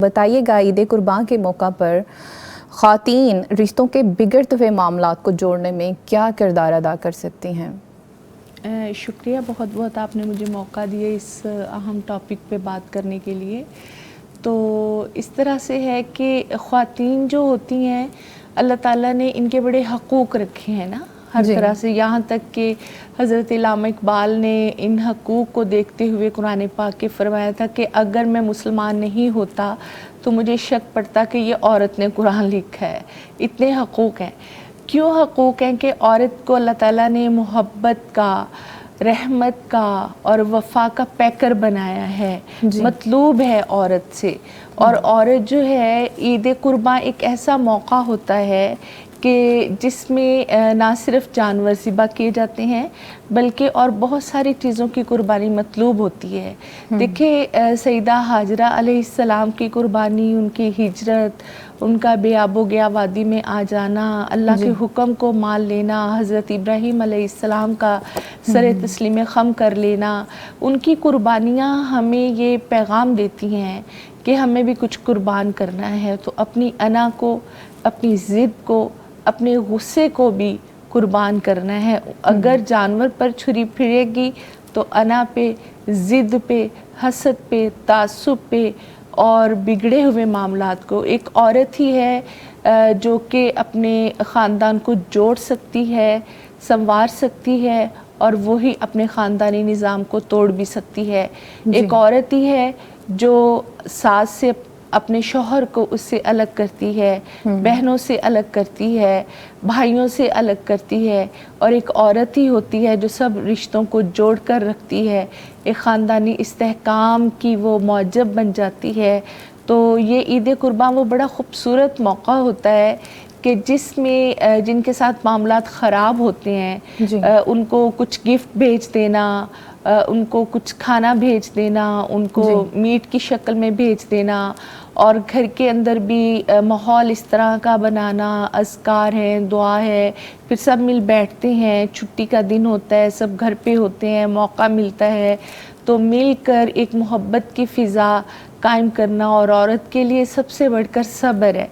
بتائیے گا عید قربان کے موقع پر خواتین رشتوں کے بگڑتے ہوئے معاملات کو جوڑنے میں کیا کردار ادا کر سکتی ہیں؟ شکریہ بہت بہت آپ نے مجھے موقع دیا اس اہم ٹاپک پہ بات کرنے کے لیے۔ تو اس طرح سے ہے کہ خواتین جو ہوتی ہیں اللہ تعالیٰ نے ان کے بڑے حقوق رکھے ہیں نا ہر طرح سے، یہاں تک کہ حضرت علامہ اقبال نے ان حقوق کو دیکھتے ہوئے قرآن پاک کے فرمایا تھا کہ اگر میں مسلمان نہیں ہوتا تو مجھے شک پڑتا کہ یہ عورت نے قرآن لکھا ہے۔ اتنے حقوق ہیں۔ کیوں حقوق ہیں کہ عورت کو اللہ تعالیٰ نے محبت کا، رحمت کا اور وفا کا پیکر بنایا ہے، مطلوب ہے عورت سے۔ اور عورت جو ہے عید قربان ایک ایسا موقع ہوتا ہے کہ جس میں نہ صرف جانور ذبح کیے جاتے ہیں بلکہ اور بہت ساری چیزوں کی قربانی مطلوب ہوتی ہے۔ دیکھیں سیدہ حاجرہ علیہ السلام کی قربانی، ان کی ہجرت، ان کا بے آب و گیا وادی میں آ جانا، اللہ کے حکم کو مان لینا، حضرت ابراہیم علیہ السلام کا سر تسلیم خم کر لینا، ان کی قربانیاں ہمیں یہ پیغام دیتی ہیں کہ ہمیں بھی کچھ قربان کرنا ہے۔ تو اپنی انا کو، اپنی ضد کو، اپنے غصے کو بھی قربان کرنا ہے۔ اگر جانور پر چھری پھرے گی تو انا پہ، ضد پہ، حسد پہ، تعصب پہ اور بگڑے ہوئے معاملات کو، ایک عورت ہی ہے جو کہ اپنے خاندان کو جوڑ سکتی ہے، سنوار سکتی ہے اور وہی اپنے خاندانی نظام کو توڑ بھی سکتی ہے۔ ایک عورت ہی ہے جو ساس سے اپنے شوہر کو اس سے الگ کرتی ہے، بہنوں سے الگ کرتی ہے، بھائیوں سے الگ کرتی ہے، اور ایک عورت ہی ہوتی ہے جو سب رشتوں کو جوڑ کر رکھتی ہے، ایک خاندانی استحکام کی وہ موجب بن جاتی ہے۔ تو یہ عید قربان وہ بڑا خوبصورت موقع ہوتا ہے کہ جس میں جن کے ساتھ معاملات خراب ہوتے ہیں ان کو کچھ گفٹ بھیج دینا، ان کو کچھ کھانا بھیج دینا، ان کو میٹ کی شکل میں بھیج دینا، اور گھر کے اندر بھی ماحول اس طرح کا بنانا، اذکار ہیں، دعا ہے، پھر سب مل بیٹھتے ہیں، چھٹی کا دن ہوتا ہے، سب گھر پہ ہوتے ہیں، موقع ملتا ہے تو مل کر ایک محبت کی فضا قائم کرنا، اور عورت کے لیے سب سے بڑھ کر صبر ہے۔